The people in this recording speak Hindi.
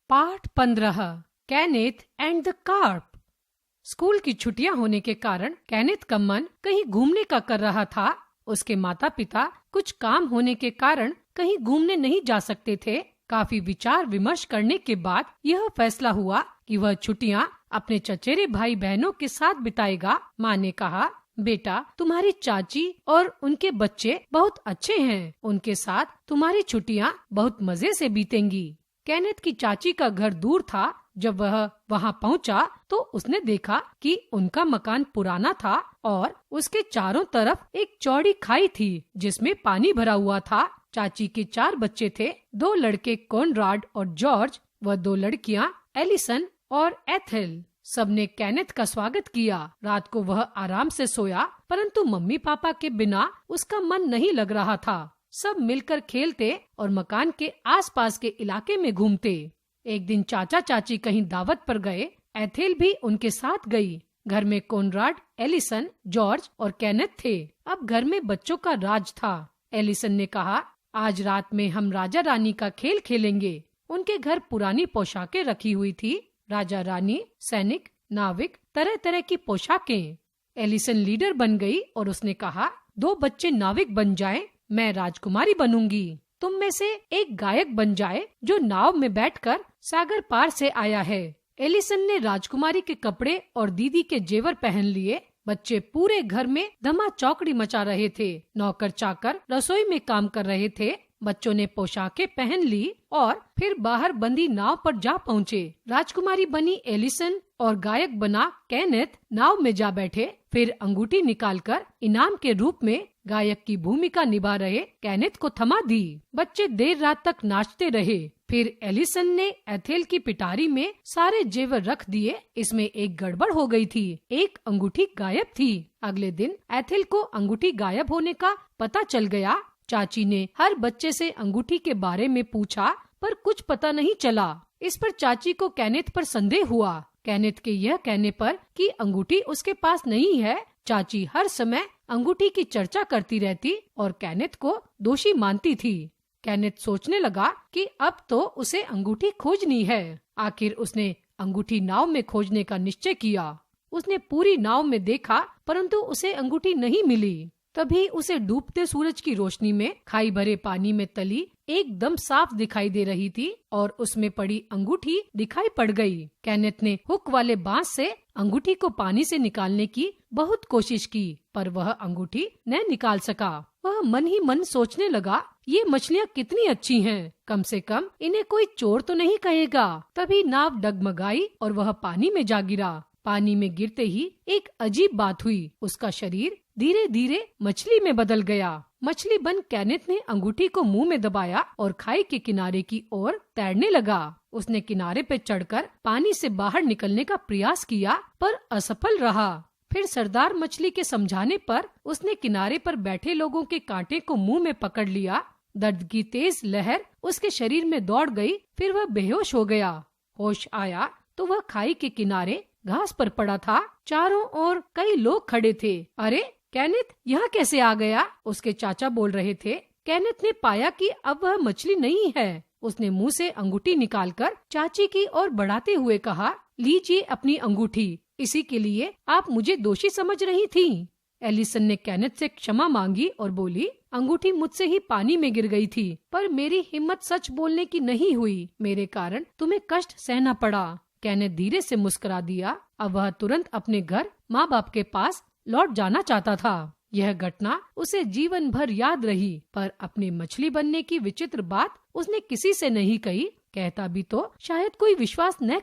पाठ 15 Kenneth and the carp. School की छुट्टियां होने के कारण कैनेथ का मन कहीं घूमने का कर रहा था। उसके माता पिता कुछ काम होने के कारण कहीं घूमने नहीं जा सकते थे। काफी विचार विमर्श करने के बाद यह फैसला हुआ कि वह छुट्टियां अपने चचेरे भाई बहनों के साथ बिताएगा। माँ ने कहा, बेटा, तुम्हारी चाची और उनके बच्चे बहुत अच्छे हैं। उनके साथ तुम्हारी छुट्टियां बहुत मजे से बीतेंगी। कैनेथ की चाची का घर दूर था। जब वह वहां पहुंचा तो उसने देखा कि उनका मकान पुराना था और उसके चारों तरफ एक चौड़ी खाई थी जिसमें पानी भरा हुआ था। चाची के 4 बच्चे थे, 2 लड़के कॉनराड और जॉर्ज व 2 लड़कियां एलिसन और एथेल। सबने कैनेथ का स्वागत किया। रात को वह आराम से सोया, परंतु मम्मी पापा के बिना उसका मन नहीं लग रहा था। सब मिलकर खेलते और मकान के आसपास के इलाके में घूमते। एक दिन चाचा चाची कहीं दावत पर गए। एथेल भी उनके साथ गई। घर में कॉनराड, एलिसन, जॉर्ज और कैनेथ थे। अब घर में बच्चों का राज था। एलिसन ने कहा, आज रात में हम राजा रानी का खेल खेलेंगे। उनके घर पुरानी पोशाकें रखी हुई थी। राजा रानी, सैनिक, नाविक, तरह तरह की पोशाकें। एलिसन लीडर बन गई और उसने कहा, 2 बच्चे नाविक बन जाएं, मैं राजकुमारी बनूंगी। तुम में से एक गायक बन जाए जो नाव में बैठकर सागर पार से आया है। एलिसन ने राजकुमारी के कपड़े और दीदी के जेवर पहन लिए। बच्चे पूरे घर में धमा चौकड़ी मचा रहे थे। नौकर चाकर रसोई में काम कर रहे थे। बच्चों ने पोशाकें पहन ली और फिर बाहर बंदी नाव पर जा पहुँचे। राजकुमारी बनी एलिसन और गायक बना कैनेथ नाव में जा बैठे। फिर अंगूठी निकालकर इनाम के रूप में गायक की भूमिका निभा रहे कैनेथ को थमा दी। बच्चे देर रात तक नाचते रहे। फिर एलिसन ने एथेल की पिटारी में सारे जेवर रख दिए। इसमें एक गड़बड़ हो गई थी। एक अंगूठी गायब थी। अगले दिन एथेल को अंगूठी गायब होने का पता चल गया। चाची ने हर बच्चे से अंगूठी के बारे में पूछा, पर कुछ पता नहीं चला। इस पर चाची को कैनेथ पर संदेह हुआ। कैनेथ के यह कहने पर कि अंगूठी उसके पास नहीं है, चाची हर समय अंगूठी की चर्चा करती रहती और कैनेथ को दोषी मानती थी। कैनेथ सोचने लगा कि अब तो उसे अंगूठी खोजनी है। आखिर उसने अंगूठी नाव में खोजने का निश्चय किया। उसने पूरी नाव में देखा, परंतु उसे अंगूठी नहीं मिली। तभी उसे डूबते सूरज की रोशनी में खाई भरे पानी में तली एकदम साफ दिखाई दे रही थी और उसमें पड़ी अंगूठी दिखाई पड़ गई। कैनेथ ने हुक वाले बांस से अंगूठी को पानी से निकालने की बहुत कोशिश की, पर वह अंगूठी न निकाल सका। वह मन ही मन सोचने लगा, ये मछलियाँ कितनी अच्छी हैं, कम से कम इन्हें कोई चोर तो नहीं कहेगा। तभी नाव डगमगाई और वह पानी में जा गिरा। पानी में गिरते ही एक अजीब बात हुई। उसका शरीर धीरे धीरे मछली में बदल गया। मछली बन कैनेथ ने अंगूठी को मुंह में दबाया और खाई के किनारे की ओर तैरने लगा। उसने किनारे पे चढ़कर पानी से बाहर निकलने का प्रयास किया, पर असफल रहा। फिर सरदार मछली के समझाने पर उसने किनारे पर बैठे लोगों के कांटे को मुंह में पकड़ लिया। दर्द की तेज लहर उसके शरीर में दौड़ गई। फिर वह बेहोश हो गया। होश आया तो वह खाई के किनारे घास पर पड़ा था। चारों ओर कई लोग खड़े थे। अरे कैनेथ यहाँ कैसे आ गया? उसके चाचा बोल रहे थे। कैनेथ ने पाया कि अब वह मछली नहीं है। उसने मुंह से अंगूठी निकालकर चाची की ओर बढ़ाते हुए कहा, लीजिए अपनी अंगूठी, इसी के लिए आप मुझे दोषी समझ रही थी। एलिसन ने कैनेथ से क्षमा मांगी और बोली, अंगूठी मुझसे ही पानी में गिर गई थी, पर मेरी हिम्मत सच बोलने की नहीं हुई। मेरे कारण तुम्हें कष्ट सहना पड़ा। कैनेथ धीरे से मुस्कुरा दिया। अब वह तुरंत अपने घर माँ बाप के पास लौट जाना चाहता था। यह घटना उसे जीवन भर याद रही, पर अपने मछली बनने की विचित्र बात उसने किसी से नहीं कही। कहता भी तो शायद कोई विश्वास न